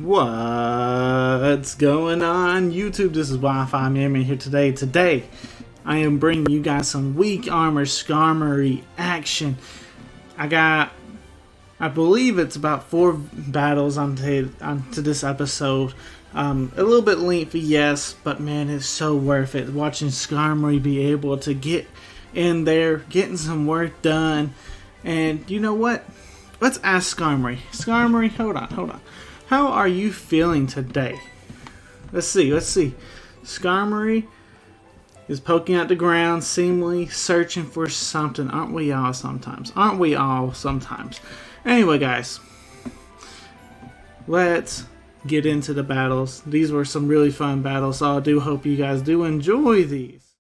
What's going on YouTube? This is Wi-Fi Man here today. Today, I am bringing you guys some weak Armor Skarmory action. I believe it's about 4 battles onto this episode. A little bit lengthy, yes, but man, it's so worth it. Watching Skarmory be able to get in there, getting some work done. And you know what? Let's ask Skarmory. Skarmory, hold on. How are you feeling today? Let's see. Skarmory is poking at the ground, seemingly searching for something. Aren't we all sometimes? Anyway, guys, let's get into the battles. These were some really fun battles, so I do hope you guys do enjoy these.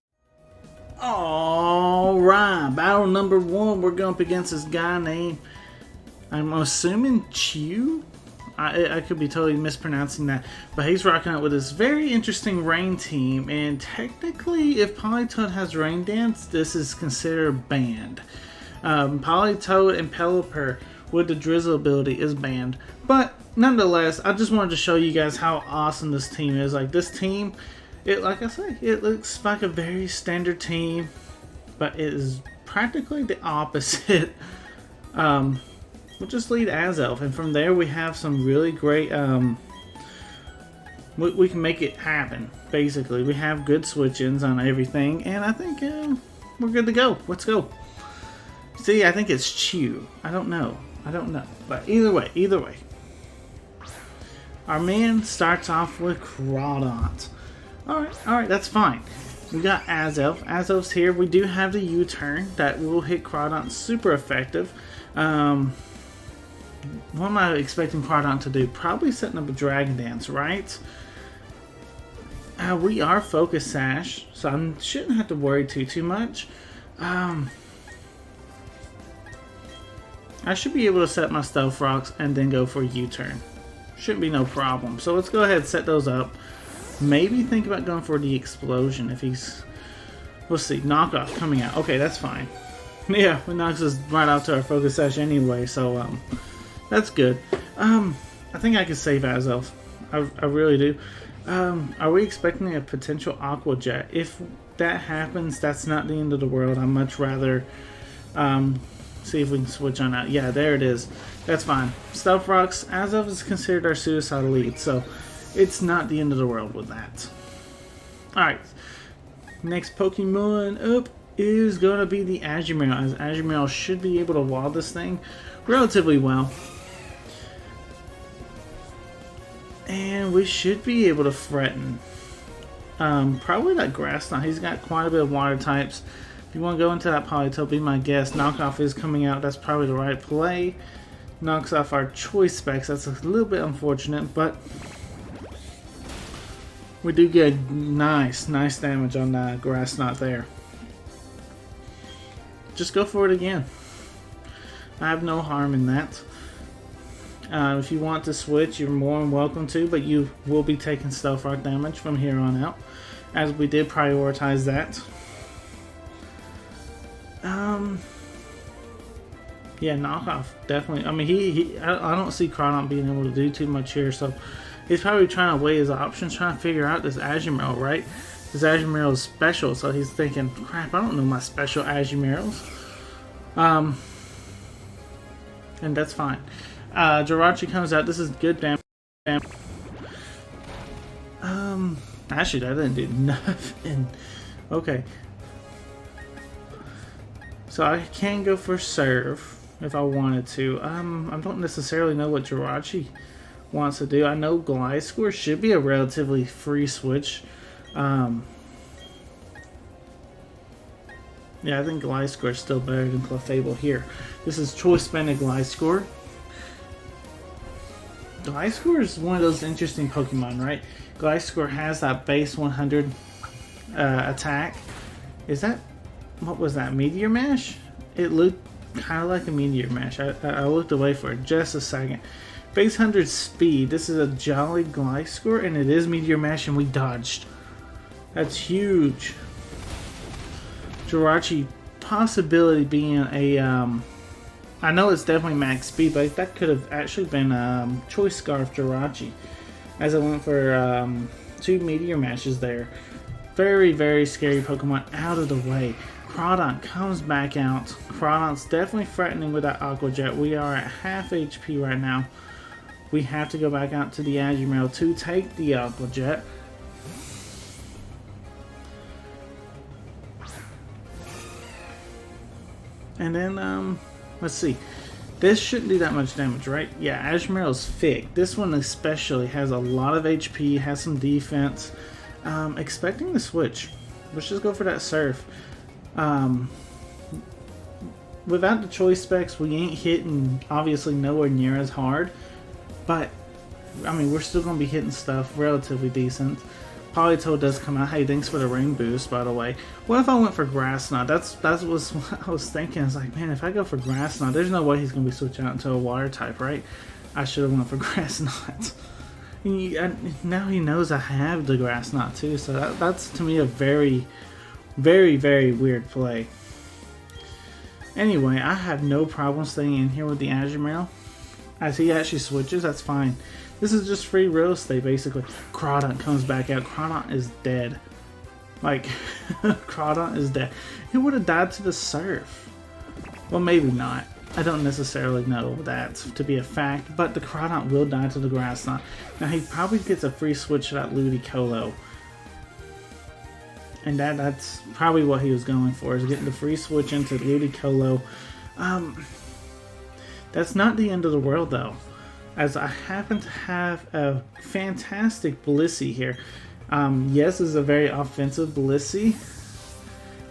Alright, battle number 1. We're going up against this guy named, I'm assuming, Chew? I could be totally mispronouncing that, but he's rocking out with this very interesting rain team, and technically, if Politoed has Rain Dance, this is considered banned. Politoed and Pelipper with the Drizzle ability is banned, but nonetheless, I just wanted to show you guys how awesome this team is. Like, this team, like I say, it looks like a very standard team, but it is practically the opposite. We'll just lead Azelf, and from there we have some really great, we can make it happen, basically. We have good switch-ins on everything, and I think we're good to go. Let's go. See, I think it's Chew. I don't know, but either way. Our man starts off with Crawdont. Alright, that's fine. We got Azelf. Azelf's here. We do have the U-turn that will hit Crawdont super effective. What am I expecting Crawdont to do? Probably setting up a Dragon Dance, right? We are Focus Sash, so I shouldn't have to worry too much. I should be able to set my Stealth Rocks and then go for a U-turn. Shouldn't be no problem. So let's go ahead and set those up. Maybe think about going for the Explosion if he's... Let's see, Knockoff coming out. Okay, that's fine. Yeah, it knocks us right out to our Focus Sash anyway, so that's good. I think I can save Azelf. I really do. Are we expecting a potential Aqua Jet? If that happens, that's not the end of the world. I'd much rather see if we can switch on out. Yeah, there it is. That's fine. Stealth Rocks, Azelf is considered our Suicide Elite, so it's not the end of the world with that. Alright, next Pokemon up is going to be the Azumarill, as Azumarill should be able to wall this thing relatively well. And we should be able to threaten. Probably that Grass Knot. He's got quite a bit of water types. If you want to go into that Politoed, be my guest. Knockoff is coming out. That's probably the right play. Knocks off our choice specs. That's a little bit unfortunate, but we do get nice damage on that Grass Knot there. Just go for it again. I have no harm in that. If you want to switch, you're more than welcome to, but you will be taking Stealth Rock damage from here on out, as we did prioritize that. Yeah, Knockoff, definitely. I mean, I don't see Crawdont being able to do too much here, so he's probably trying to weigh his options, trying to figure out this Azumarill, right? This Azumarill is special, so he's thinking, crap, I don't know my special Azumarills. And that's fine. Jirachi comes out. This is good damage. Actually, that didn't do nothing. Okay. So I can go for Serve if I wanted to. I don't necessarily know what Jirachi wants to do. I know Gliscor should be a relatively free switch. Yeah, I think Gliscor is still better than Clefable here. This is Choice Banded Gliscor. Gliscor is one of those interesting Pokemon, right? Gliscor has that base 100 attack. Is that... What was that? Meteor Mash? It looked kind of like a Meteor Mash. I looked away for it just a second. Base 100 speed. This is a Jolly Gliscor, and it is Meteor Mash, and we dodged. That's huge. Jirachi possibility being a I know it's definitely max speed, but that could have actually been Choice Scarf Jirachi, as I went for 2 Meteor Mashes there. Very, very scary Pokemon out of the way. Crawdont comes back out. Crawdont's definitely threatening with that Aqua Jet. We are at half HP right now. We have to go back out to the Azumarill to take the Aqua Jet. And then, let's see. This shouldn't do that much damage, right? Yeah, Azumarill's thick. This one especially has a lot of HP, has some defense. Expecting the switch. Let's just go for that Surf. Without the choice specs, we ain't hitting, obviously, nowhere near as hard. But, I mean, we're still going to be hitting stuff relatively decent. Politoed does come out. Hey, thanks for the ring boost, by the way. What if I went for Grass Knot? That's what I was thinking. I was like, man, if I go for Grass Knot, there's no way he's going to be switching out into a water type, right? I should have went for Grass Knot. Now he knows I have the Grass Knot too, so that's to me a very, very, very weird play. Anyway, I have no problem staying in here with the Azumarill. As he actually switches, that's fine. This is just free real estate, basically. Crawdont comes back out. Crawdont is dead. Like, Crawdont is dead. He would have died to the Surf. Well, maybe not. I don't necessarily know that to be a fact, but the Crawdont will die to the Grass Knot. Now, he probably gets a free switch to that Ludicolo. And that's probably what he was going for, is getting the free switch into Ludicolo. That's not the end of the world, though, as I happen to have a fantastic Blissey here. Yes, it's a very offensive Blissey,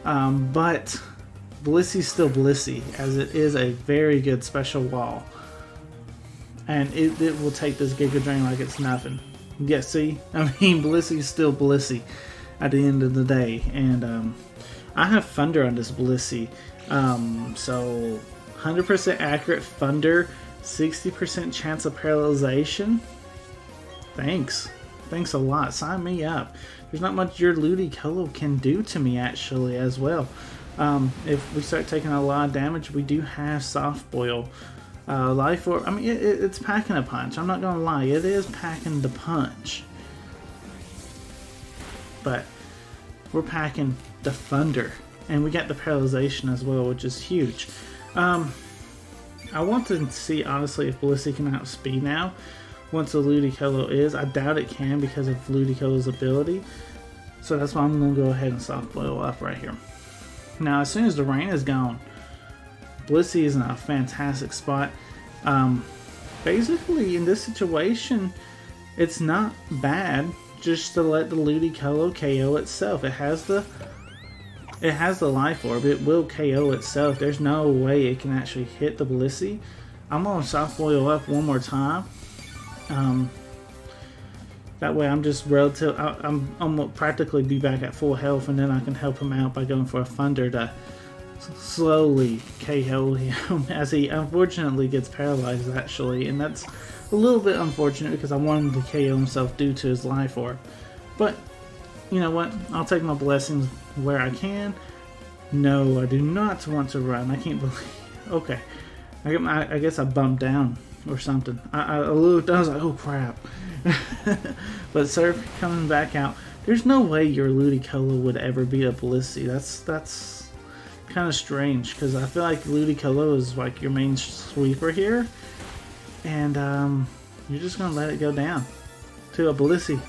but Blissey's still Blissey, as it is a very good special wall. And it will take this Giga Drain like it's nothing. Yeah, see? I mean, Blissey's still Blissey at the end of the day. And I have Thunder on this Blissey. So 100% accurate Thunder, 60% chance of paralyzation. Thanks. Thanks a lot. Sign me up. There's not much your Ludicolo can do to me, actually, as well. If we start taking a lot of damage, we do have Soft Boil. Life Orb, I mean, it's packing a punch. I'm not gonna lie, it is packing the punch. But we're packing the Thunder, and we got the Paralyzation as well, which is huge. I want to see, honestly, if Blissey can outspeed now once the Ludicolo is. I doubt it can because of Ludicolo's ability. So that's why I'm going to go ahead and Soft Boil up right here. Now, as soon as the rain is gone, Blissey is in a fantastic spot. Basically, in this situation, it's not bad just to let the Ludicolo KO itself. It has the Life Orb. It will KO itself. There's no way it can actually hit the Blissey. I'm going to Soft Boil up one more time. That way I'm just I'm practically be back at full health, and then I can help him out by going for a Thunder to slowly KO him as he unfortunately gets paralyzed, actually. And that's a little bit unfortunate because I want him to KO himself due to his Life Orb. But you know what? I'll take my blessings where I can. No, I do not want to run. I can't believe... Okay. I guess I bumped down or something. I looked, I was like, oh crap. But Surf coming back out. There's no way your Ludicolo would ever beat a Blissey. That's kind of strange, because I feel like Ludicolo is like your main sweeper here. And you're just going to let it go down to a Blissey.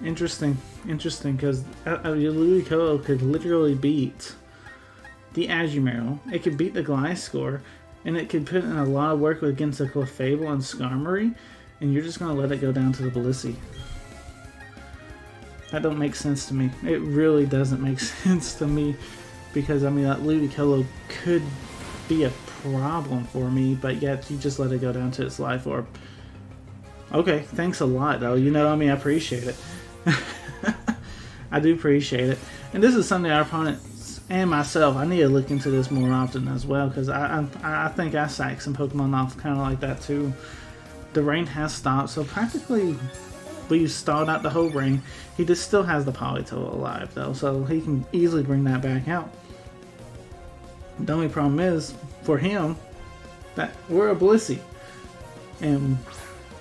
Interesting, because your Ludicolo could literally beat the Azumarill. It could beat the Gliscor, and it could put in a lot of work against the Clefable and Skarmory, and you're just going to let it go down to the Blissey. That don't make sense to me. It really doesn't make sense to me, because I mean that Ludicolo could be a problem for me, but yet you just let it go down to its Life Orb. Okay, thanks a lot though. You know, I mean, I appreciate it. I do appreciate it. And this is something our opponents and myself, I need to look into this more often as well, because I think I sacked some Pokemon off kind of like that too. The rain has stopped, so practically we stalled out the whole rain. He just still has the Politoed alive though, so he can easily bring that back out. The only problem is for him that we're a Blissey. And,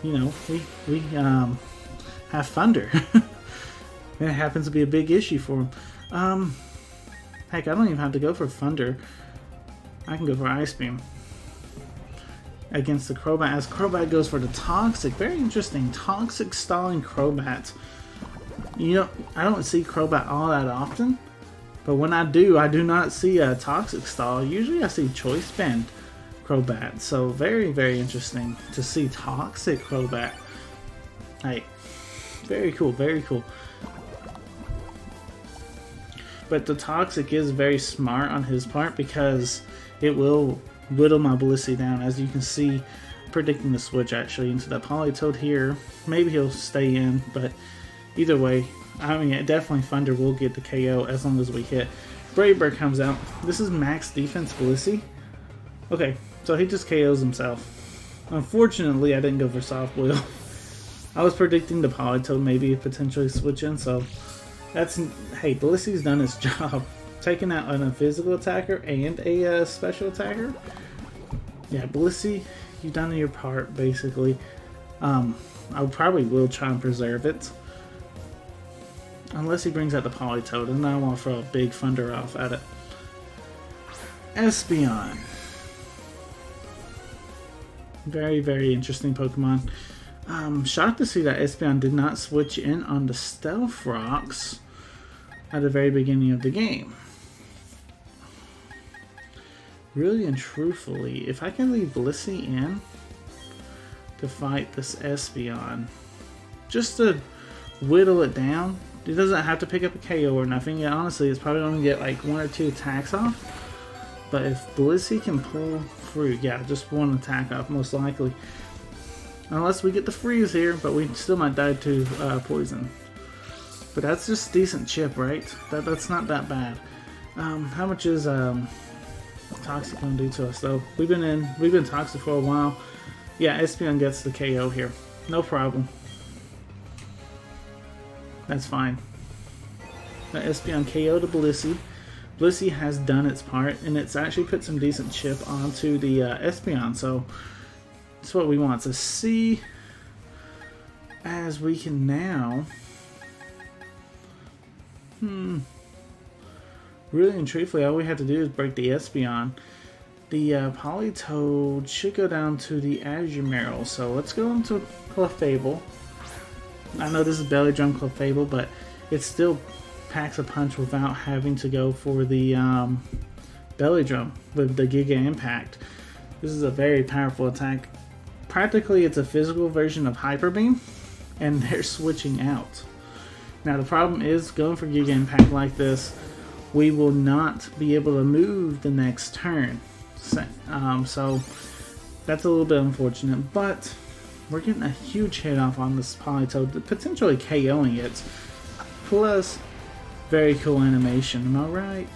you know, we have Thunder. And it happens to be a big issue for him. Heck, I don't even have to go for Thunder. I can go for Ice Beam against the Crobat, as Crobat goes for the Toxic. Very interesting. Toxic stalling Crobat. You know, I don't see Crobat all that often, but when I do not see a Toxic stall. Usually I see Choice Band Crobat. So very, very interesting to see Toxic Crobat. Hey, very cool, very cool. But the Toxic is very smart on his part because it will whittle my Blissey down. As you can see, predicting the switch actually into that Politoed here. Maybe he'll stay in, but either way, I mean, definitely Thunder will get the KO as long as we hit. Brave Bird comes out. This is max defense Blissey. Okay, so he just KOs himself. Unfortunately, I didn't go for Soft Boil. I was predicting the Politoed maybe potentially switch in, so that's, hey, Blissey's done his job. Taking out a physical attacker and a special attacker. Yeah, Blissey, you've done your part, basically. I probably will try and preserve it. Unless he brings out the Politoed, and then I want to throw a big Thunder off at it. Espeon. Very, very interesting Pokemon. Shocked to see that Espeon did not switch in on the Stealth Rocks at the very beginning of the game. Really and truthfully, if I can leave Blissey in to fight this Espeon, just to whittle it down, it doesn't have to pick up a KO or nothing. Yeah, honestly, it's probably going to get like 1 or 2 attacks off. But if Blissey can pull through, yeah, just 1 attack off most likely. Unless we get the freeze here, but we still might die to poison. But that's just decent chip, right? That's not that bad. How much is Toxic gonna do to us though? We've been Toxic for a while. Yeah, Espeon gets the KO here. No problem. That's fine. The Espeon KO to Blissey. Blissey has done its part, and it's actually put some decent chip onto the Espeon, so that's what we want to see. As we can now, really and truthfully, all we have to do is break the Espeon. The Politoed should go down to the Azumarill, so let's go into Clefable. I know this is Belly Drum Clefable, but it still packs a punch without having to go for the Belly Drum with the Giga Impact. This is a very powerful attack. Practically, it's a physical version of Hyper Beam, and they're switching out. Now, the problem is, going for Giga Impact like this, we will not be able to move the next turn. So that's a little bit unfortunate, but we're getting a huge hit off on this Politoed, potentially KOing it. Plus, very cool animation, am I right?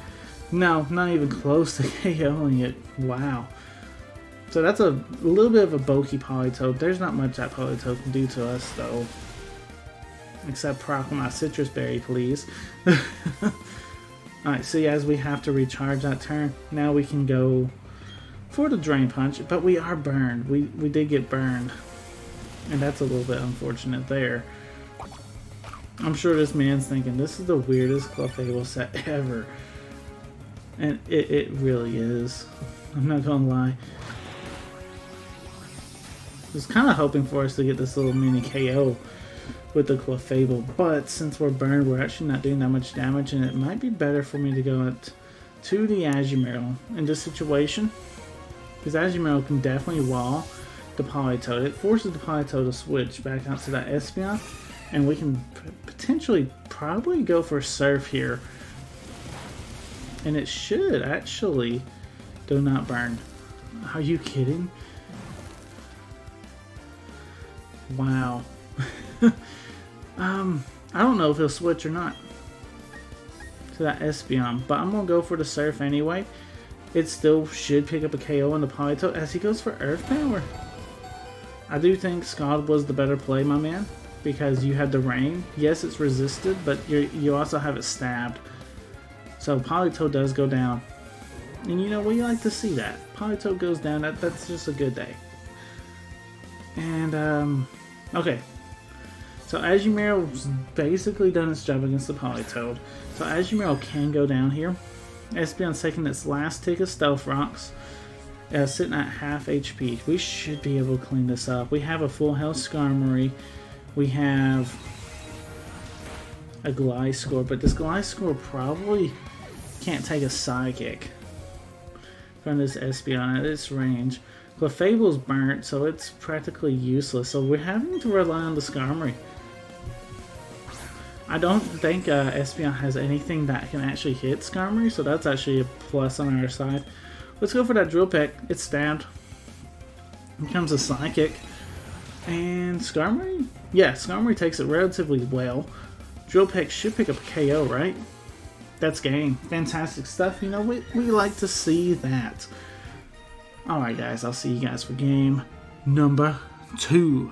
No, not even close to KOing it. Wow. So that's a little bit of a bulky Politoed. There's not much that Politoed can do to us, though. Except proc my Sitrus Berry, please. Alright, see, as we have to recharge that turn, now we can go for the Drain Punch, but we are burned. We did get burned. And that's a little bit unfortunate there. I'm sure this man's thinking, this is the weirdest Clefable set ever. And it really is. I'm not gonna lie. I was kind of hoping for us to get this little mini KO with the Clefable, but since we're burned, we're actually not doing that much damage, and it might be better for me to go to the Azumarill in this situation, because Azumarill can definitely wall the Politoed. It forces the Politoed to switch back out to that Espeon, and we can potentially probably go for Surf here, and it should actually do not burn. Are you kidding? Wow. I don't know if he'll switch or not to that Espeon, but I'm gonna go for the Surf anyway. It still should pick up a KO on the Politoed as he goes for Earth Power. I do think Scald was the better play, my man, because you had the Rain. Yes, it's resisted, but you also have it stabbed. So Politoed does go down. And you know, we like to see that. Politoed goes down, that's just a good day. And, okay. So Azumarill's basically done its job against the Politoed. So Azumarill can go down here. Espeon's taking its last tick of Stealth Rocks. Sitting at half HP. We should be able to clean this up. We have a full health Skarmory. We have a Gliscor, but this Gliscor probably can't take a Psychic from this Espeon at its range. Clefable's burnt, so it's practically useless. So we're having to rely on the Skarmory. I don't think Espeon has anything that can actually hit Skarmory, so that's actually a plus on our side. Let's go for that Drill Peck. It's stabbed. Here comes a Psychic. And Skarmory? Yeah, Skarmory takes it relatively well. Drill Peck should pick up a KO, right? That's game. Fantastic stuff. You know, we like to see that. Alright guys, I'll see you guys for game number 2.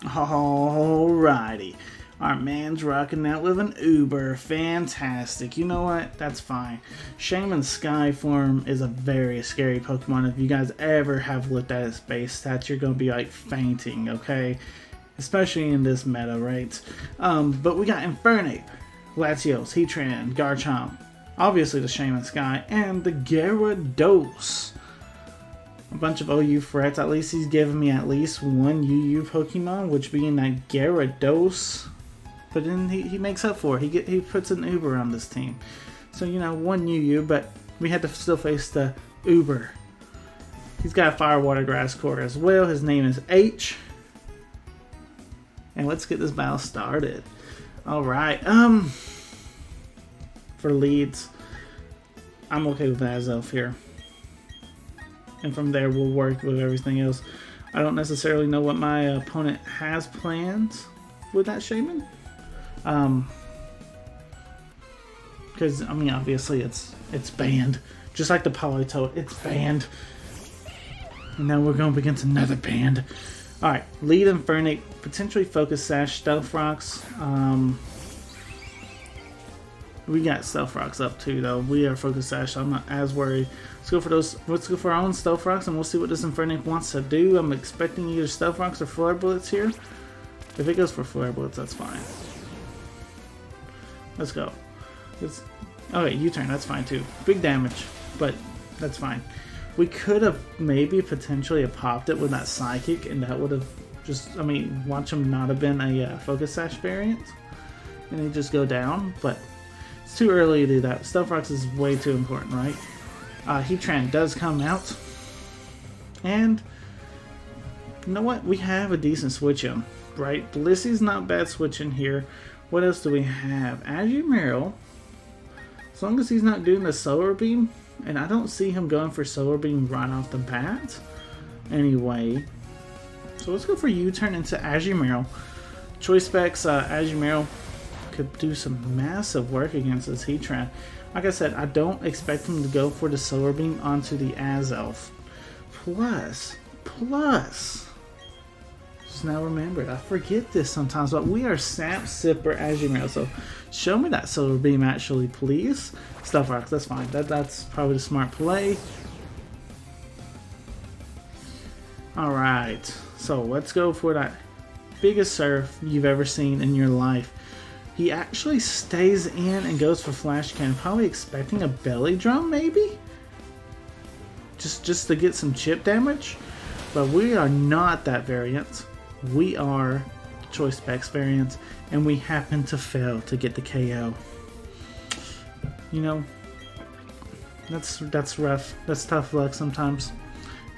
Alrighty. Our man's rocking out with an Uber. Fantastic. You know what? That's fine. Shaman Sky form is a very scary Pokemon. If you guys ever have looked at its base stats, you're going to be like fainting, okay? Especially in this meta, right? But we got Infernape, Latios, Heatran, Garchomp, obviously the Shaman Sky, and the Gyarados. A bunch of OU threats. At least he's giving me at least one UU Pokemon, which being that Gyarados. But then he makes up for it. He puts an Uber on this team. So, you know, one UU, but we had to still face the Uber. He's got a Fire Water Grass Core as well. His name is H. And let's get this battle started. Alright, for leads, I'm okay with Azelf here. And from there we'll work with everything else. I don't necessarily know what my opponent has planned with that Shaman. Because, I mean, obviously it's banned. Just like the Politoed, it's banned. And now we're going up against another banned. Alright, lead Infernape, potentially Focus Sash, Stealth Rocks. We got Stealth Rocks up too, though. We are Focus Sash, so I'm not as worried. Let's go for those. Let's go for our own Stealth Rocks, and we'll see what this Infernape wants to do. I'm expecting either Stealth Rocks or Flare Bullets here. If it goes for Flare Bullets, that's fine. Let's go. Okay, U-turn, that's fine too. Big damage, but that's fine. We could have maybe potentially have popped it with that Psychic, and that would have just, I mean, watch him not have been a Focus Sash variant, and he'd just go down, but it's too early to do that. Stealth Rocks is way too important, right? Heatran does come out, and you know what? We have a decent switch in, right? Blissey's not bad switching here. What else do we have? Azumarill, as long as he's not doing the Solar Beam, and I don't see him going for Solar Beam right off the bat anyway. So let's go for U-turn into Azumarill. Choice specs, Azumarill could do some massive work against this Heatran. Like I said, I don't expect him to go for the Solar Beam onto the Azelf. Plus, just now remembered, I forget this sometimes, but we are Sap Sipper Azumarill, so show me that Solar Beam actually, please. Stealth Rocks, that's fine. That's probably the smart play. Alright, so let's go for that biggest surf you've ever seen in your life. He actually stays in and goes for Flash Cannon, probably expecting a Belly Drum maybe? Just to get some chip damage? But we are not that variant. We are Choice Specs variant, and we happen to fail to get the KO. You know, that's rough. That's tough luck sometimes.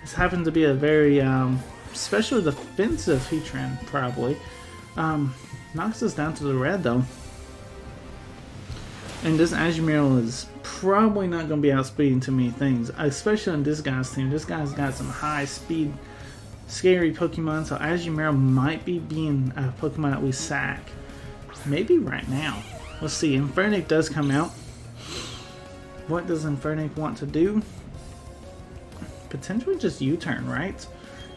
This happened to be a very especially defensive Heatran, probably. Knocks us down to the red though. And this Azumarill is probably not going to be outspeeding too many things, especially on this guy's team. This guy's got some high speed, scary Pokemon, so Azumarill might be being a Pokemon that we sack. Maybe right now. Let's see, Infernape does come out. What does Infernape want to do? Potentially just U-turn, right?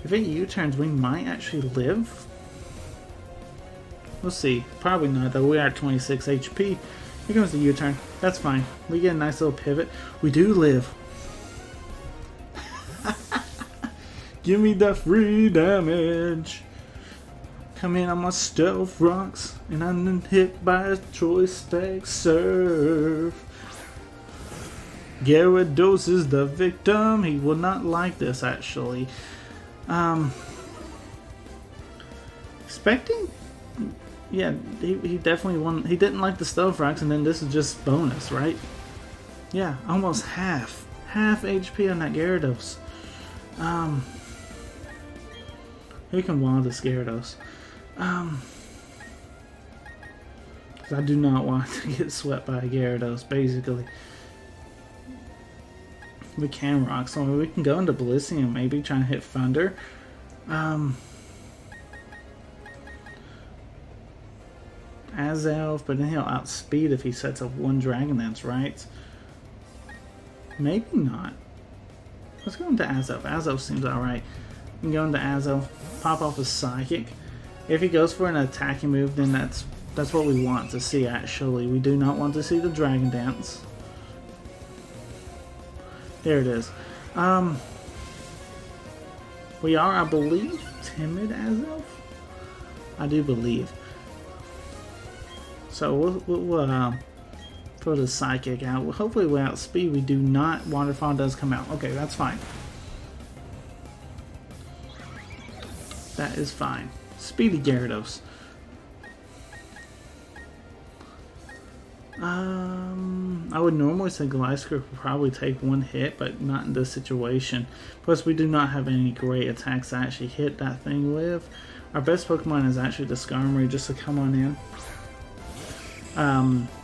If it U-turns, we might actually live. We'll see. Probably not, though. We are at 26 HP. Here comes the U-turn. That's fine. We get a nice little pivot. We do live. Give me the free damage. Come in on my stealth rocks, and I'm hit by a choice spec serve. Gyarados is the victim. He will not like this, actually. Expecting? Yeah, he definitely won. He didn't like the stealth rocks, and then this is just bonus, right? Yeah, almost half HP on that Gyarados. Who can wild this Gyarados? I do not want to get swept by a Gyarados, basically. We can rock, so we can go into Blissey and maybe try and hit Thunder. Azelf, but then he'll outspeed if he sets up one Dragon Dance, right? Maybe not. Let's go into Azelf. Azelf seems alright. We can go into Azelf, pop off a Psychic. If he goes for an attacking move, then that's what we want to see, actually. We do not want to see the Dragon Dance. There it is. We are, I believe, timid Azelf? I do believe. So we'll throw the Psychic out. Hopefully we outspeed. We do not. Waterfall does come out. Okay, that's fine. That is fine. Speedy Gyarados. I would normally say Gliscor would probably take one hit, but not in this situation. Plus, we do not have any great attacks to actually hit that thing with. Our best Pokemon is actually the Skarmory, just to come on in.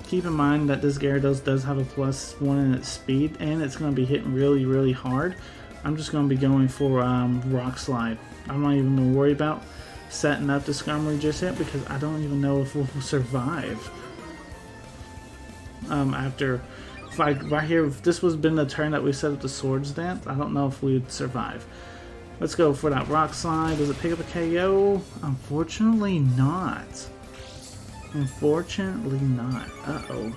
Keep in mind that this Gyarados does have a +1 in its speed, and it's going to be hitting really, really hard. I'm just going to be going for Rock Slide. I'm not even going to worry about setting up the Skarmory just yet, because I don't even know if we'll survive. After, right here, if this was been the turn that we set up the Swords Dance, I don't know if we'd survive. Let's go for that Rock Slide. Does it pick up a KO? Unfortunately not. Unfortunately not. Uh-oh.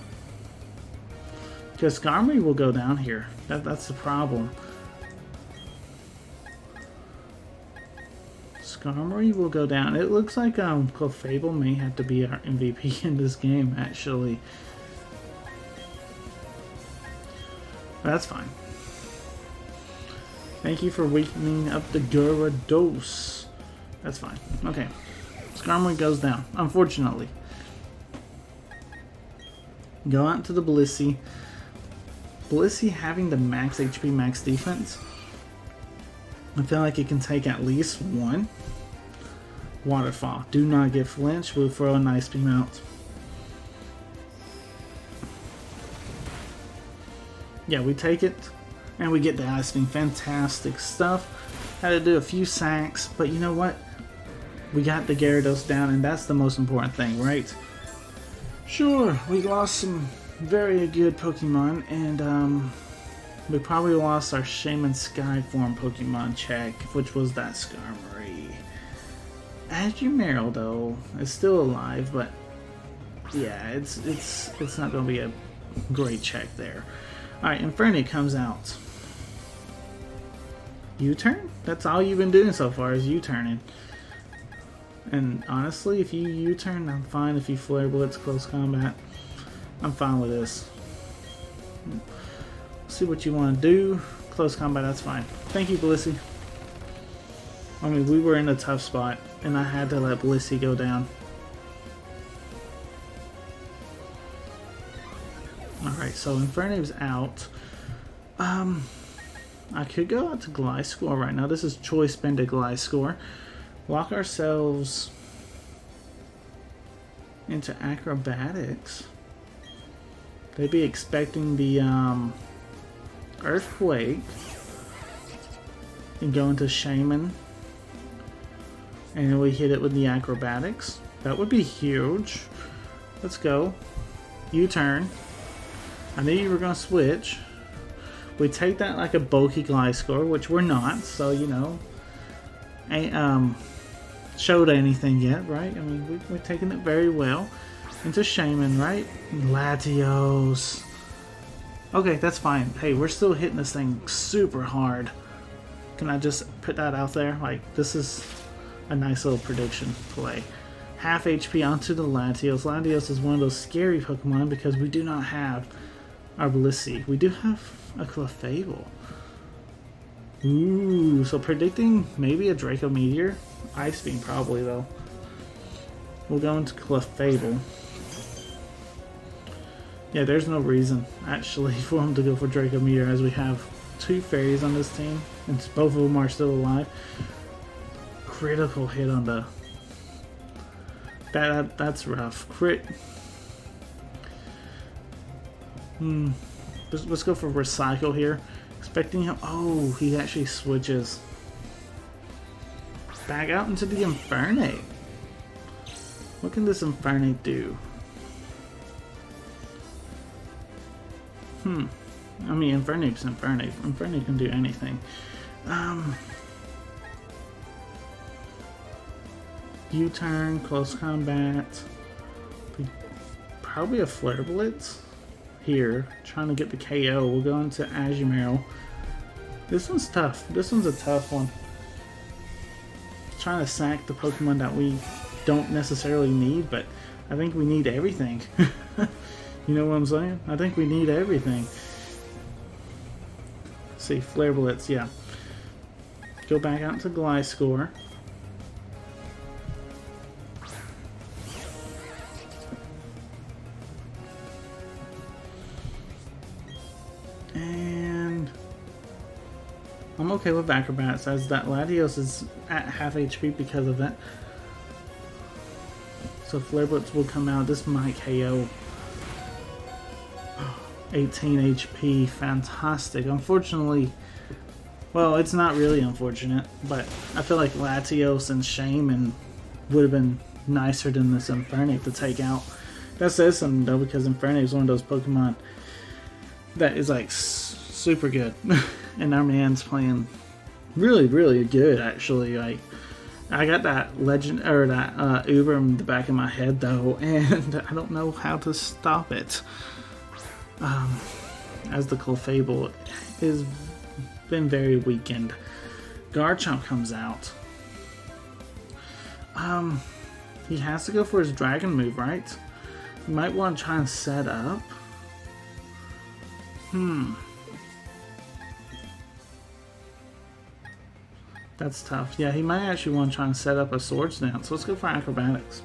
Because Skarmory will go down here. That's the problem. Skarmory will go down. It looks like Clefable may have to be our MVP in this game, actually. That's fine. Thank you for weakening up the Gyarados. That's fine. Okay. Skarmory goes down, unfortunately. Go out to the Blissey. Blissey having the max HP, max defense. I feel like it can take at least one. Waterfall. Do not get flinched. We'll throw a nice beam out. Yeah, we take it. And we get the Ice Beam. Fantastic stuff. Had to do a few sacks. But you know what? We got the Gyarados down. And that's the most important thing, right? Sure, we lost some very good Pokemon. And we probably lost our Shaman Skyform Pokemon check, which was that Skarmory. Azumarill, though, is still alive, but yeah, it's not going to be a great check there. Alright, Inferno comes out. U-turn? That's all you've been doing so far is U-turning. And honestly, if you U-turn, I'm fine. If you Flare Blitz close combat, I'm fine with this. See what you want to do. Close combat, that's fine. Thank you, Blissey. I mean, we were in a tough spot, and I had to let Blissey go down. Alright, so Inferno's out. I could go out to Gliscor right now. This is Choice Bend to Gliscor. Lock ourselves into Acrobatics. They'd be expecting the Earthquake and go into Shaman, and then we hit it with the Acrobatics. That would be huge. Let's go. U-turn. I knew you were going to switch. We take that like a bulky Gliscor, which we're not, so you know, ain't showed anything yet, right? I mean, we're taking it very well. Into Shaman, right? Latios. Okay, that's fine. Hey, we're still hitting this thing super hard. Can I just put that out there? Like, this is a nice little prediction play. Half HP onto the Latios. Latios is one of those scary Pokemon because we do not have our Blissey. We do have a Clefable. Ooh, so predicting maybe a Draco Meteor. Ice Beam probably though. We'll go into Clefable. Yeah, there's no reason actually for him to go for Draco Meteor as we have 2 fairies on this team and both of them are still alive. Critical hit on the... That's rough. Crit. Let's go for Recycle here. Expecting him... Oh, he actually switches. Back out into the Infernape. What can this Infernape do? I mean, Infernape's Infernape. Infernape can do anything. U-turn, close combat. Probably a Flare Blitz here. Trying to get the KO. We'll go into Azumarill. This one's tough. This one's a tough one. Trying to sack the Pokemon that we don't necessarily need, but I think we need everything. You know what I'm saying? I think we need everything. Let's see, Flare Blitz, yeah. Go back out to Gliscor. And I'm okay with Acrobatics as that Latios is at half HP because of that. So Flare Blitz will come out. This might KO. 18 HP, fantastic. Unfortunately, well, it's not really unfortunate, but I feel like Latios and Shaman would have been nicer than this Infernape to take out. That says something though, because Infernape is one of those Pokemon that is like super good, and our man's playing really, really good actually. Like, I got that legend or that Uber in the back of my head though, and I don't know how to stop it. As the Clefable has been very weakened. Garchomp comes out. He has to go for his Dragon move, right? He might want to try and set up. That's tough. Yeah, he might actually want to try and set up a Swords Dance. Let's go for Acrobatics.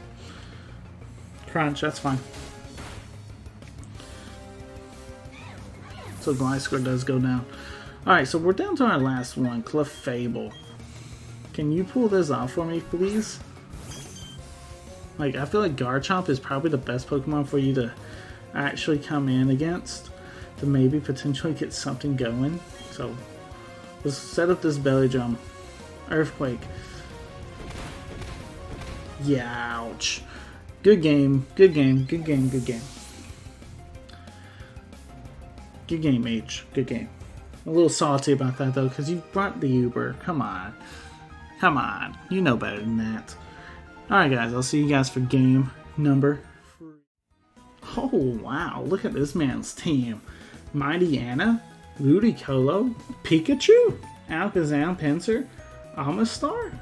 Crunch, that's fine. So Gliscor does go down. Alright, so we're down to our last one, Clefable. Can you pull this off for me, please? Like, I feel like Garchomp is probably the best Pokemon for you to actually come in against to maybe potentially get something going. So, let's set up this Belly Drum. Earthquake. Youch. Good game, good game, good game, good game. Good game, H. Good game. A little salty about that, though, because you brought the Uber. Come on. Come on. You know better than that. Alright, guys. I'll see you guys for game number 3. Oh, wow. Look at this man's team. Mighty Anna, Ludicolo, Pikachu, Alakazam, Pinsir, Amistar.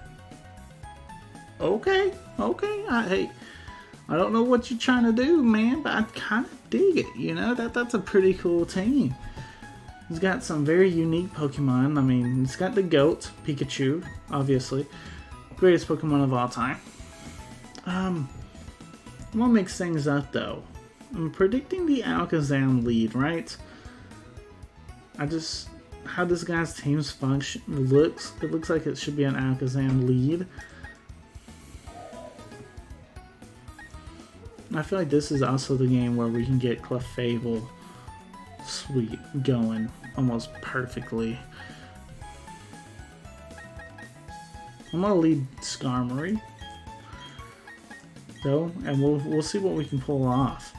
Okay. Okay. Hey, I don't know what you're trying to do, man, but I kind of dig it, you know? That's a pretty cool team. He's got some very unique Pokemon. I mean, he's got the GOAT, Pikachu, obviously. Greatest Pokemon of all time. What makes things up, though? I'm predicting the Alakazam lead, right? How this guy's team's function looks, it looks like it should be an Alakazam lead. I feel like this is also the game where we can get Clefable sweep going almost perfectly. I'm gonna lead Skarmory though, and we'll see what we can pull off.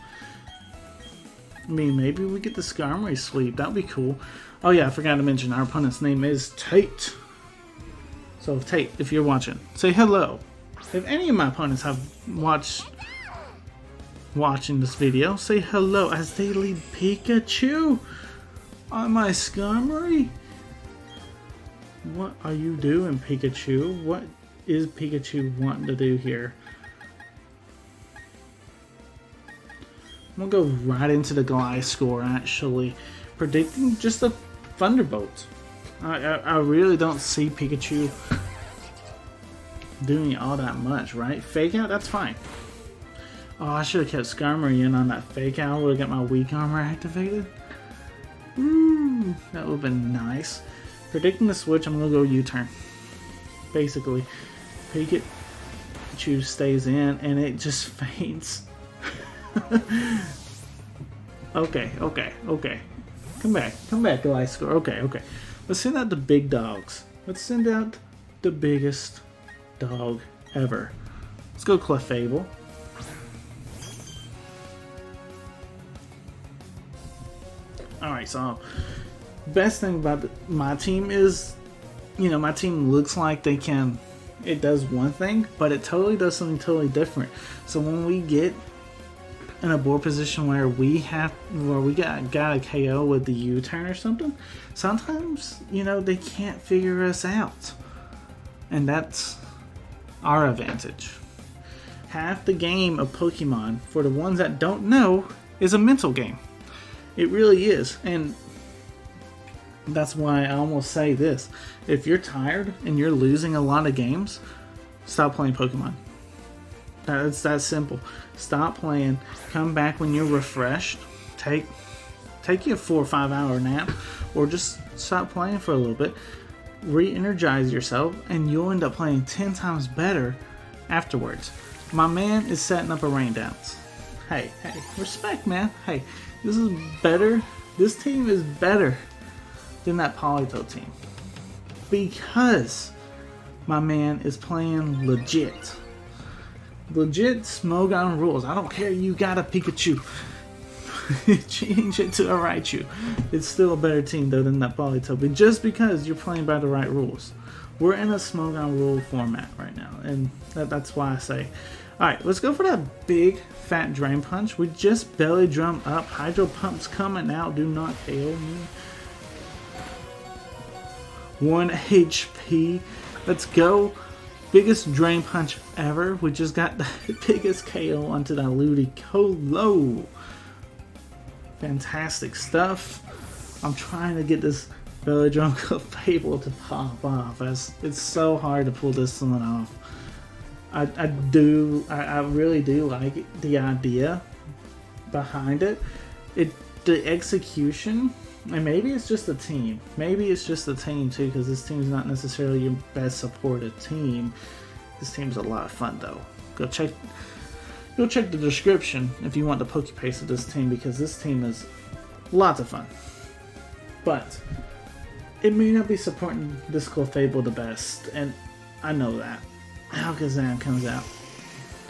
I mean, maybe we get the Skarmory sweep. That'd be cool. Oh yeah, I forgot to mention our opponent's name is Tate. So Tate, if you're watching, say hello. If any of my opponents have watched watching this video, say hello as they lead Pikachu on my Skarmory. What are you doing, Pikachu? What is Pikachu wanting to do here? I'm gonna go right into the Gliscor, actually, predicting just a Thunderbolt. I really don't see Pikachu doing all that much, right? Fake out, that's fine. Oh, I should have kept Skarmory in on that fake out. I would have got my weak armor activated. Ooh, that would have been nice. Predicting the switch, I'm gonna go U-turn. Basically, Pikachu stays in and it just faints. Okay. Come back, Gliscor. Okay. Let's send out the big dogs. Let's send out the biggest dog ever. Let's go Clefable. Alright, so best thing about my team is, you know, my team looks like it does one thing, but it totally does something totally different. So when we get in a board position where we got a KO with the U-turn or something, sometimes, you know, they can't figure us out. And that's our advantage. Half the game of Pokemon, for the ones that don't know, is a mental game. It really is. And that's why I almost say this. If you're tired and you're losing a lot of games, stop playing Pokemon. It's that simple. Stop playing. Come back when you're refreshed. Take you a 4 or 5 hour nap, or just stop playing for a little bit. Re-energize yourself, and you'll end up playing 10 times better afterwards. My man is setting up a rain dance. Hey, respect, man. Hey, this is better. This team is better than that Polito team because my man is playing legit. Legit Smogon rules. I don't care you got a Pikachu. Change it to a Raichu. It's still a better team though than that Polito, but just because you're playing by the right rules. We're in a Smogon rule format right now, and that's why I say. Alright, let's go for that big fat Drain Punch. We just belly drum up. Hydro Pump's coming out. Do not KO me. 1 HP. Let's go. Biggest Drain Punch ever. We just got the biggest KO onto that Ludicolo. Fantastic stuff. I'm trying to get this belly drum Clefable to pop off. It's so hard to pull this one off. I really do like the idea behind it. The execution, and maybe it's just a team. Maybe it's just a team too, because this team's not necessarily your best supported team. This team's a lot of fun though. Go check the description if you want the Pokepaste of this team, because this team is lots of fun. But it may not be supporting this Clefable the best, and I know that. Alakazam comes out.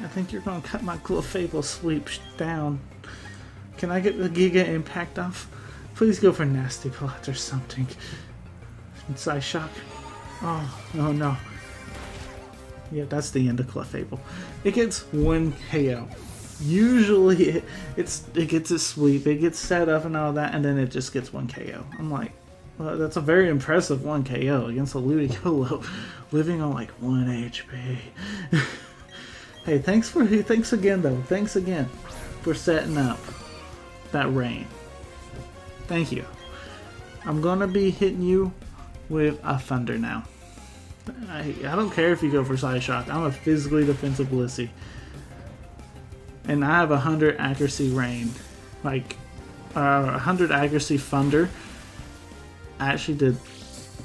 I think you're going to cut my Clefable sweep down. Can I get the Giga Impact off? Please go for Nasty Plot or something. Psyshock. Oh, no. Yeah, that's the end of Clefable. It gets 1 KO. Usually it gets a sweep, it gets set up and all that, and then it just gets 1 KO. I'm like, well, that's a very impressive 1 KO against a Ludicolo living on like 1 HP. Hey, thanks again though. Thanks again for setting up that rain. Thank you. I'm gonna be hitting you with a Thunder now. I don't care if you go for Psyshock. I'm a physically defensive Blissey. And I have 100 accuracy rain. Like, 100 accuracy Thunder. I actually did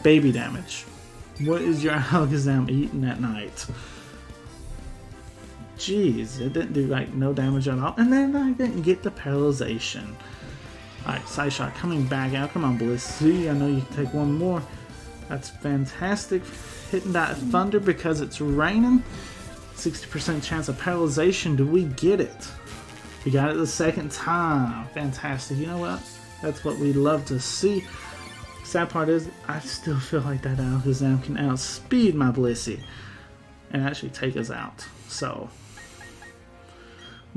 baby damage. What is your Alakazam eating at night? Jeez, it didn't do like no damage at all. And then I didn't get the paralyzation. Alright, Psyshock coming back out. Come on, Blissey. I know you can take one more. That's fantastic. Hitting that Thunder because it's raining. 60% chance of paralyzation. Do we get it? We got it the second time. Fantastic. You know what? That's what we love to see. Sad part is, I still feel like that Alakazam can outspeed my Blissey and actually take us out. So,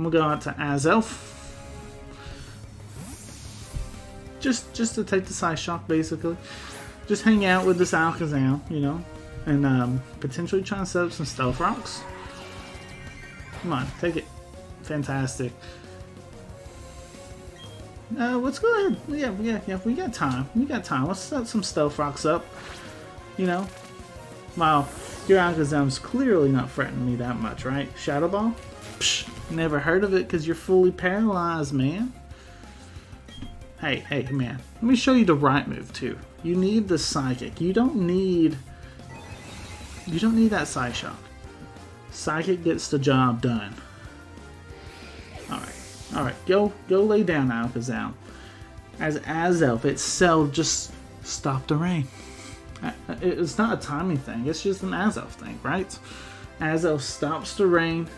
I'm gonna go out to Azelf. Just to take the Psy Shock, basically. Just hang out with this Alakazam, you know, and potentially try and set up some Stealth Rocks. Come on, take it. Fantastic. Let's go ahead. Yeah, we got time. Let's set some Stealth Rocks up. You know, wow, your Alakazam's clearly not threatening me that much, right? Shadow Ball? Psh, never heard of it because you're fully paralyzed, man. Hey, man. Let me show you the right move too. You need the Psychic. You don't need that Psy Shock. Psychic gets the job done. Alright, go lay down, Alakazam. As Azelf itself just stopped the rain. It's not a timing thing, it's just an Azelf thing, right? Azelf stops the rain.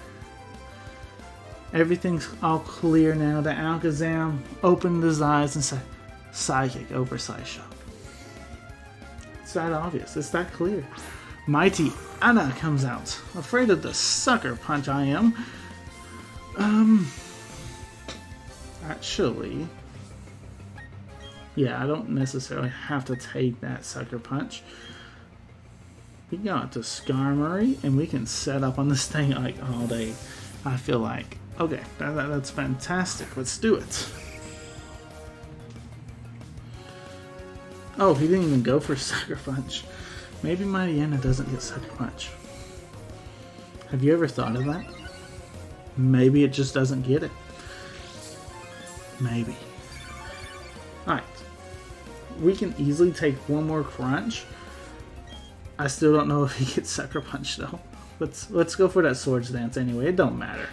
Everything's all clear now. The Alakazam opened his eyes and said, Psychic over Psy Shock. It's that obvious, it's that clear. Mighty Anna comes out. Afraid of the Sucker Punch I am. Actually, yeah, I don't necessarily have to take that Sucker Punch. We got to Skarmory, and we can set up on this thing like all day, I feel like. Okay, that's fantastic. Let's do it. Oh, he didn't even go for Sucker Punch. Maybe Mighty Anna doesn't get Sucker Punch. Have you ever thought of that? Maybe it just doesn't get it. Maybe. Alright. We can easily take one more crunch. I still don't know if he gets Sucker Punch though. Let's go for that Swords Dance anyway. It don't matter.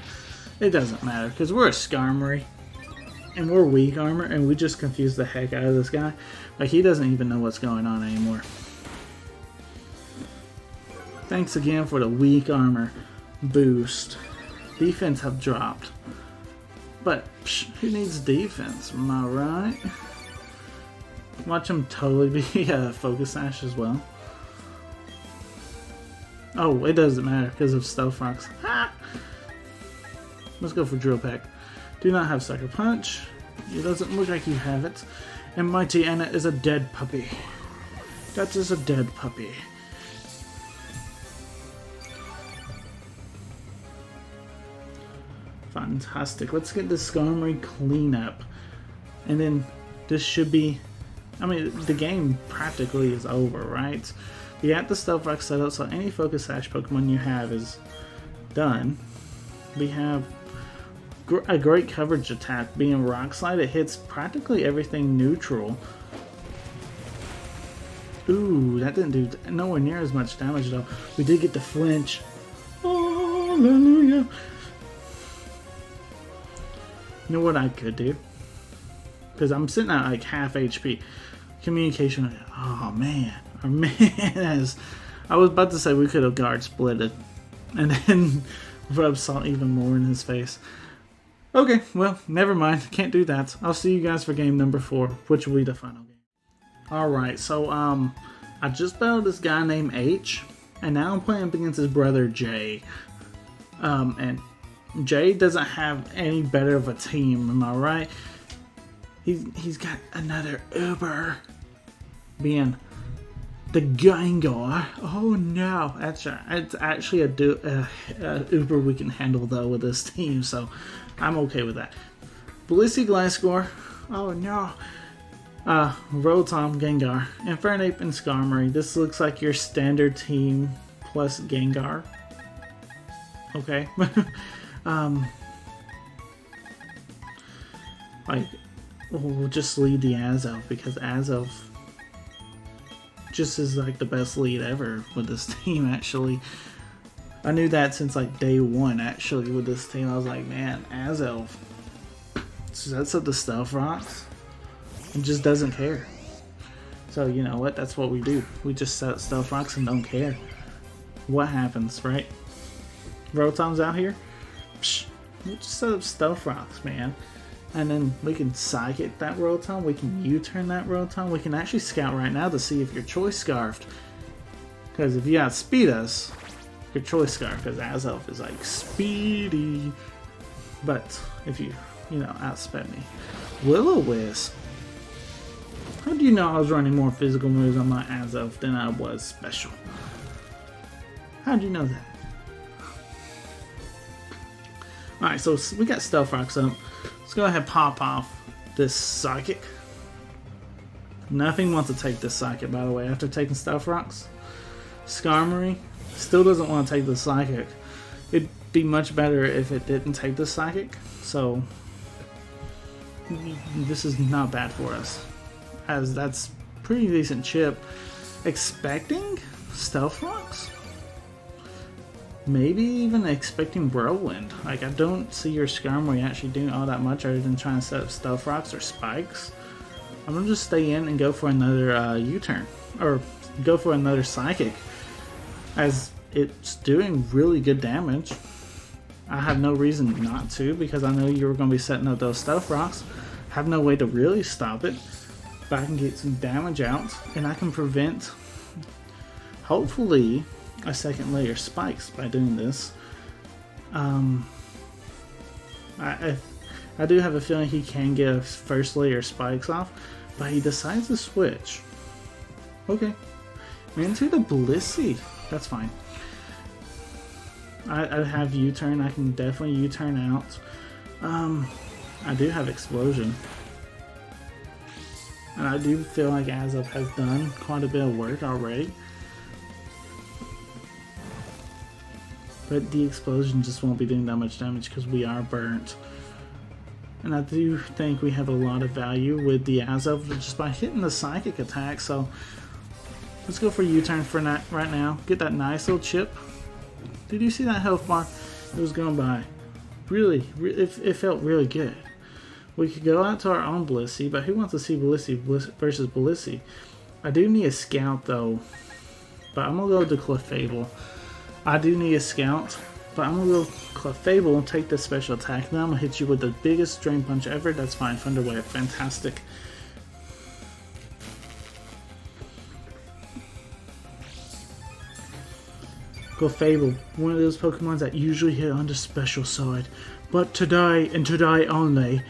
It doesn't matter because we're a Skarmory. And we're weak armor and we just confuse the heck out of this guy. Like he doesn't even know what's going on anymore. Thanks again for the weak armor boost. Defense have dropped. But who needs defense? Am I right? Watch him totally be Focus Sash as well. Oh, it doesn't matter because of Stealth Rocks. Ha! Let's go for Drill Peck. Do not have Sucker Punch. It doesn't look like you have it. And Mighty Anna is a dead puppy. That is a dead puppy. Fantastic. Let's get the Skarmory cleanup. And then this should be... I mean, the game practically is over, right? You have the Stealth Rock set up, so any Focus Sash Pokemon you have is done. We have a great coverage attack. Being Rock Slide, it hits practically everything neutral. Ooh, that didn't do nowhere near as much damage though. We did get the flinch. Hallelujah. You know what I could do? Because I'm sitting at like half HP. Communication. Oh man. Our man has... I was about to say we could have guard split it. And then rub salt even more in his face. Okay, well, never mind. Can't do that. I'll see you guys for game number 4, which will be the final game. Alright, so I just battled this guy named H. And now I'm playing up against his brother Jay. And Jay doesn't have any better of a team, am I right? He's got another Uber being the Gengar. Oh no, it's actually a Uber we can handle though with this team, so I'm okay with that. Blissey, Gliscor. Oh no. Rotom, Gengar, Infernape, and Skarmory. This looks like your standard team plus Gengar. Okay. Like, we'll just lead the Azelf because Azelf just is like the best lead ever with this team. Actually, I knew that since like day 1. Actually, with this team, I was like, man, Azelf sets up the Stealth Rocks and just doesn't care. So you know what? That's what we do. We just set up Stealth Rocks and don't care what happens, right? Rotom's out here. Psh, we just set up Stealth Rocks, man. And then we can Psychic that Rotom, we can U-turn that Rotom, we can actually scout right now to see if you're Choice Scarfed. Because if you outspeed us, you're Choice Scarfed, because Azelf is like speedy. But if you outsped me. Will-O-Wisp. How do you know I was running more physical moves on my Azov than I was special? How do you know that? Alright, so we got Stealth Rocks up. Let's go ahead and pop off this Psychic. Nothing wants to take this Psychic, by the way, after taking Stealth Rocks. Skarmory still doesn't want to take the Psychic. It'd be much better if it didn't take the Psychic, so this is not bad for us, as that's pretty decent chip. Expecting Stealth Rocks? Maybe even expecting Whirlwind. Like, I don't see your Skarmory actually doing all that much other than trying to set up Stealth Rocks or Spikes. I'm gonna just stay in and go for another U-turn, or go for another Psychic, as it's doing really good damage. I have no reason not to, because I know you were going to be setting up those Stealth Rocks. Have no way to really stop it, but I can get some damage out, and I can prevent, hopefully, a second layer Spikes by doing this. I do have a feeling he can get a first layer Spikes off, but he decides to switch. Okay. Into the Blissey. That's fine. I have U-turn. I can definitely U-turn out. I do have Explosion. And I do feel like Azov has done quite a bit of work already. But the Explosion just won't be doing that much damage because we are burnt. And I do think we have a lot of value with the Azov just by hitting the Psychic attack. So let's go for U-turn for right now. Get that nice little chip. Did you see that health bar? It was going by. Really, it felt really good. We could go out to our own Blissey, but who wants to see Blissey versus Blissey? I do need a Scout though, but I'm gonna go to Clefable. I do need a Scout, but I'm gonna go Clefable and take the special attack. Now I'm gonna hit you with the biggest Drain Punch ever. That's fine. Thunder Wave, fantastic. Clefable, one of those Pokemons that usually hit on the special side, but today and today only,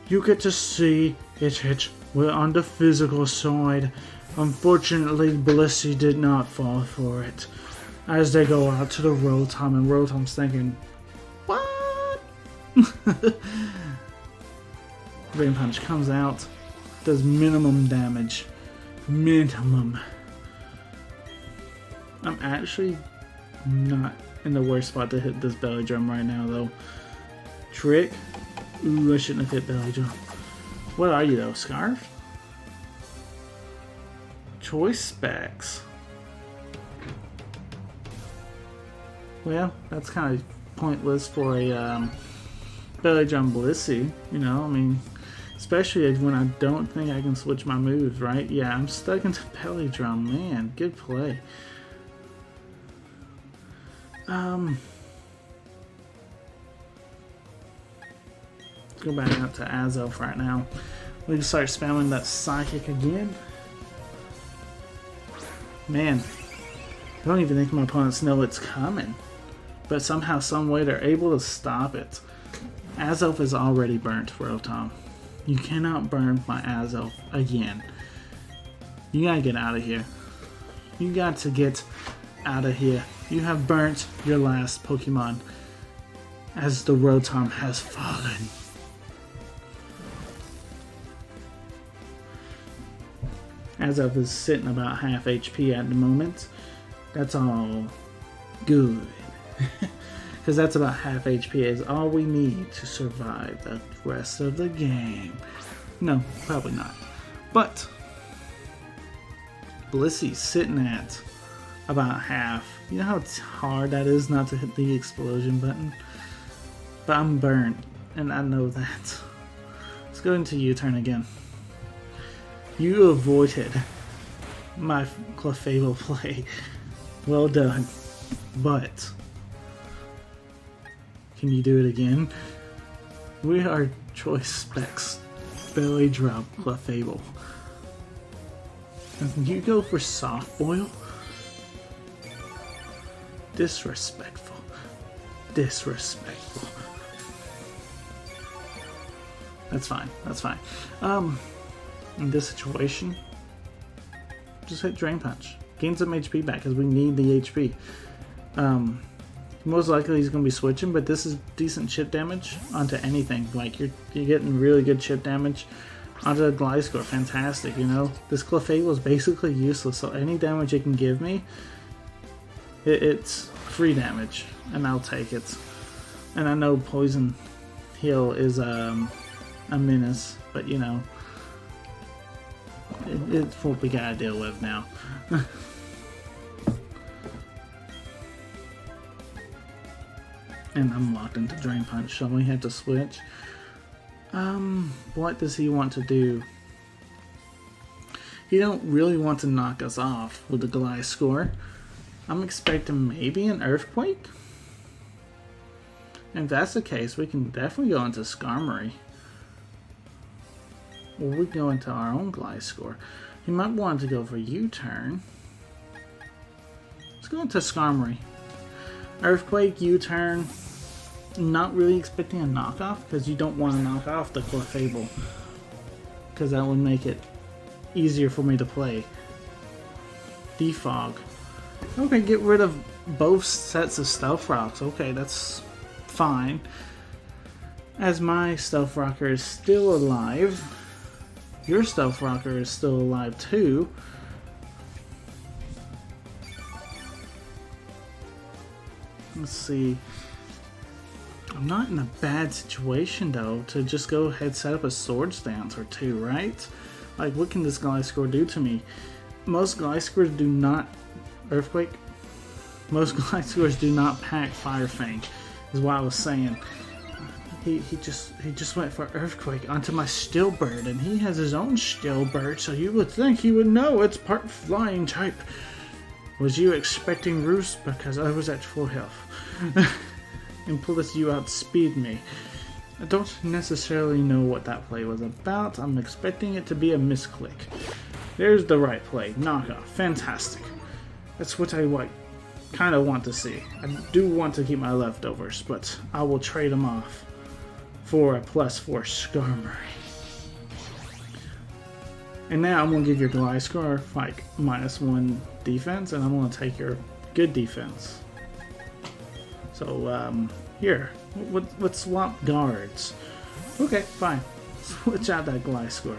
you get to see it hit on the physical side. Unfortunately, Blissey did not fall for it, as they go out to the Rotom, and Rotom's thinking, what? Drain Punch comes out, does minimum damage. Minimum. I'm actually not in the worst spot to hit this Belly Drum right now though. Trick? Ooh, I shouldn't have hit Belly Drum. What are you though? Scarf? Choice Specs. Well, that's kind of pointless for a Belly Drum Blissey, you know, I mean, especially when I don't think I can switch my moves, right? Yeah, I'm stuck into Belly Drum, man, good play. Let's go back out to Azov right now. We can start spamming that Psychic again. Man, I don't even think my opponents know it's coming. But somehow, some way, they're able to stop it. Azov is already burnt, Rotom. You cannot burn my Azov again. You gotta get out of here. You got to get out of here. You have burnt your last Pokemon as the Rotom has fallen. Azov is sitting about half HP at the moment. That's all good. Because that's about half HP is all we need to survive the rest of the game. No, probably not. But Blissey's sitting at about half. You know how hard that is not to hit the explosion button? But I'm burnt, and I know that. Let's go into U-turn again. You avoided my Clefable play. Well done. But can you do it again? We are Choice Specs. Belly Drum Clefable. And you go for Soft Boil? Disrespectful. Disrespectful. That's fine. That's fine. In this situation, just hit Drain Punch. Gain some HP back because we need the HP. Most likely he's going to be switching, but this is decent chip damage onto anything. Like you're getting really good chip damage onto the Gliscor. Fantastic, you know. This Clefable is basically useless, so any damage it can give me, it's free damage, and I'll take it. And I know Poison Heal is a menace, but you know, it's what we gotta deal with now. And I'm locked into Drain Punch, so we have to switch. What does he want to do? He don't really want to knock us off with the Gliscor. I'm expecting maybe an Earthquake. If that's the case, we can definitely go into Skarmory. Or we go into our own Gliscor. He might want to go for U-turn. Let's go into Skarmory. Earthquake, U-turn. Not really expecting a knockoff because you don't want to knock off the Clefable, because that would make it easier for me to play. Defog. Okay, get rid of both sets of Stealth Rocks. Okay, that's fine. As my Stealth Rocker is still alive, your Stealth Rocker is still alive too. Let's see. I'm not in a bad situation though to just go ahead set up a Swords Dance or two, right? Like, what can this Gliscor do to me? Most Gliscors do not Earthquake. Most Gliscors do not pack Fire Fang, is what I was saying. He just went for Earthquake onto my Steel Bird, and he has his own Steel Bird, so you would think he would know it's part Flying type. Was you expecting Roost? Because I was at full health. And plus you outspeed me. I don't necessarily know what that play was about. I'm expecting it to be a misclick. There's the right play. Knockoff. Fantastic. That's what I kind of want to see. I do want to keep my leftovers, but I will trade them off for a +4 Skarmory. And now I'm going to give your Gliscor like -1 defense, and I'm going to take your good defense. So, here, let's swap guards. Okay, fine. Switch out that Gliscor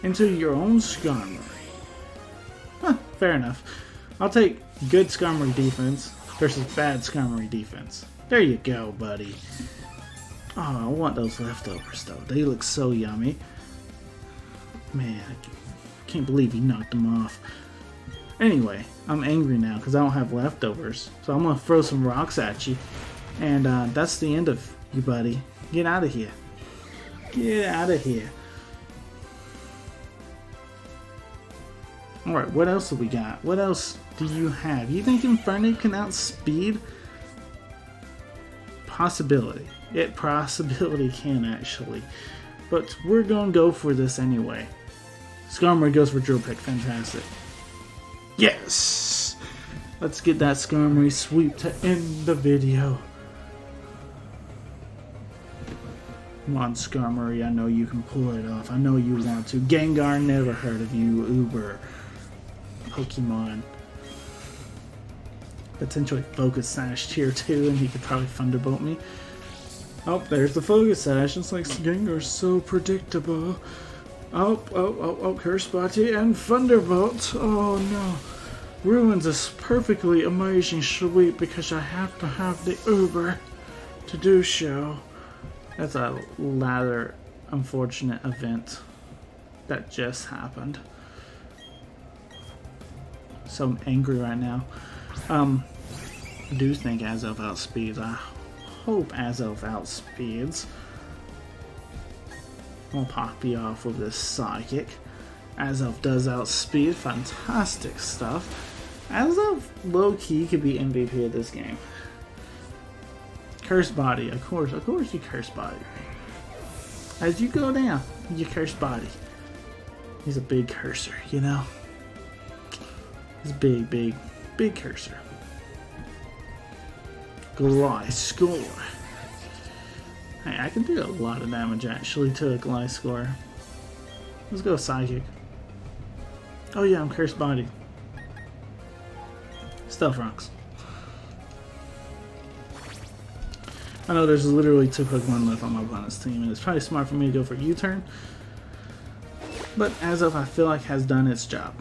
into your own Skarmory. Huh, fair enough. I'll take good Skarmory defense versus bad Skarmory defense. There you go, buddy. Oh, I want those leftovers, though. They look so yummy. Man, I can't believe he knocked them off. Anyway, I'm angry now because I don't have leftovers. So I'm going to throw some rocks at you. And that's the end of you, buddy. Get out of here. Get out of here. Alright, what else have we got? What else do you have? You think Inferno can outspeed? Possibility. It possibility can, actually. But we're going to go for this anyway. Skarmory goes for Drill Pick. Fantastic. Yes! Let's get that Skarmory sweep to end the video. Come on, Skarmory, I know you can pull it off. I know you want to. Gengar, never heard of you, Uber. Pokemon. Potentially Focus Sash tier 2, and he could probably Thunderbolt me. Oh, there's the Focus Sash. It's like Gengar's so predictable. Oh, Curse Body and Thunderbolt. Oh no. Ruins this perfectly amazing sweep because I have to have the Uber to do so. That's a rather unfortunate event that just happened. So I'm angry right now. I do think Azelf outspeeds. I hope Azelf outspeeds. I'll pop you off with this Psychic. Azelf does outspeed. Fantastic stuff. Azelf low-key could be MVP of this game. Curse Body. Of course you Curse Body. As you go down, you Curse Body. He's a big cursor, you know? He's a big cursor. Gliscor. Hey, Yeah, I can do a lot of damage actually to a Gliscor. Let's go Psychic. Oh yeah, I'm Cursed Body. Stealth Rocks. I know there's literally 2 Pokemon left on my opponent's team, and it's probably smart for me to go for U-turn. But as of I feel like has done its job.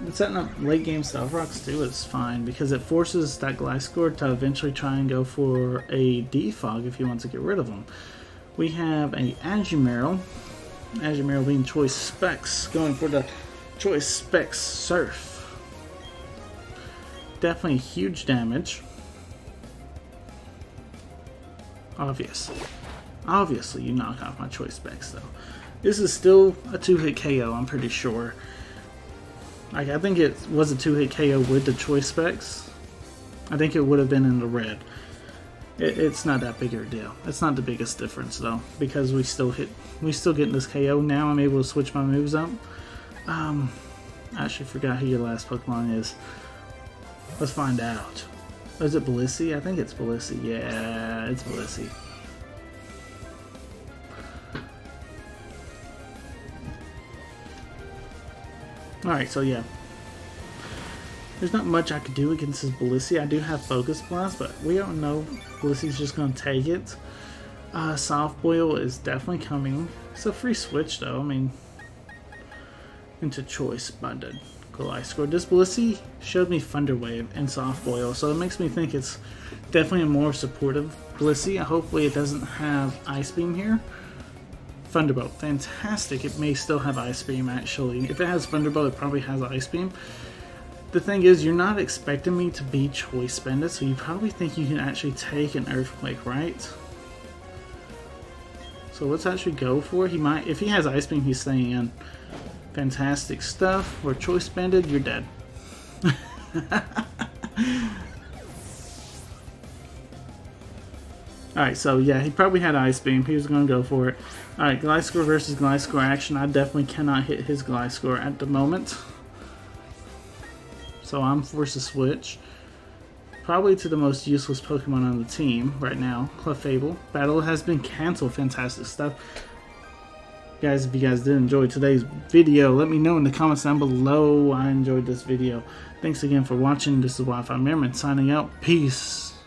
And setting up late game Stealth Rocks too is fine because it forces that Gliscor to eventually try and go for a Defog if he wants to get rid of him. We have a Azumarill. Azumarill being Choice Specs, going for the Choice Specs Surf. Definitely huge damage. Obviously you knock off my Choice Specs though. This is still a 2-hit KO, I'm pretty sure. Like, I think it was a 2-hit KO with the Choice Specs. I think it would have been in the red. It's not that big of a deal. It's not the biggest difference though, because we still get this KO. Now I'm able to switch my moves up. I actually forgot who your last Pokemon is. Let's find out. Is it Blissey? I think it's Blissey. Yeah, it's Blissey. Alright, so yeah. There's not much I could do against this Blissey. I do have Focus Blast, but we don't know. Blissey's just going to take it. Soft Boil is definitely coming. It's a free switch though. I mean, into Choice Bonded Gliscor. This Blissey showed me Thunder Wave and Soft Boil, so it makes me think it's definitely a more supportive Blissey. Hopefully it doesn't have Ice Beam here. Thunderbolt, fantastic. It may still have Ice Beam actually. If it has Thunderbolt, it probably has Ice Beam. The thing is, you're not expecting me to be Choice Spended, so you probably think you can actually take an Earthquake, right? So let's actually go for it. He might, if he has Ice Beam, he's staying in. Fantastic stuff. We're Choice Spended, you're dead. Alright, so yeah, he probably had Ice Beam. He was going to go for it. Alright, Gliscor versus Gliscor action. I definitely cannot hit his Gliscor at the moment. So I'm forced to switch. Probably to the most useless Pokemon on the team right now, Clefable. Battle has been cancelled. Fantastic stuff. Guys, if you guys did enjoy today's video, let me know in the comments down below. I enjoyed this video. Thanks again for watching. This is Wi-Fi Merriman signing out. Peace.